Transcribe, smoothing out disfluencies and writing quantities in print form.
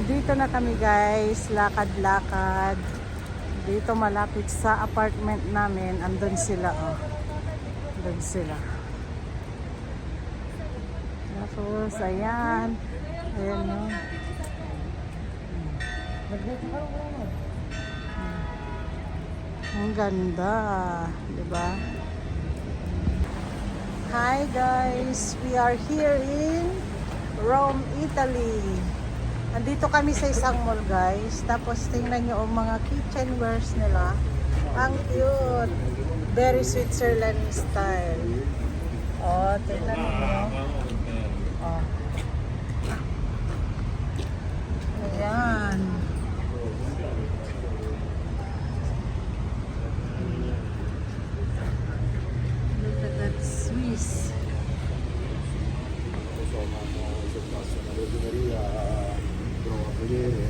Dito na kami guys, lakad-lakad. Dito malapit sa apartment namin. Andun sila oh. Andun sila. Tapos ayan. Ayan oh. Ang ganda, 'di ba? Hi guys, we are here in Rome, Italy. Andito kami sa isang mall guys. Tapos tingnan nyo ang mga kitchenwares nila. Ang cute. Very Switzerland style. Oh, tingnan nyo. Oh. Ayan. Look at that Swiss. Insomma, se passa una verduleria, provo a vedere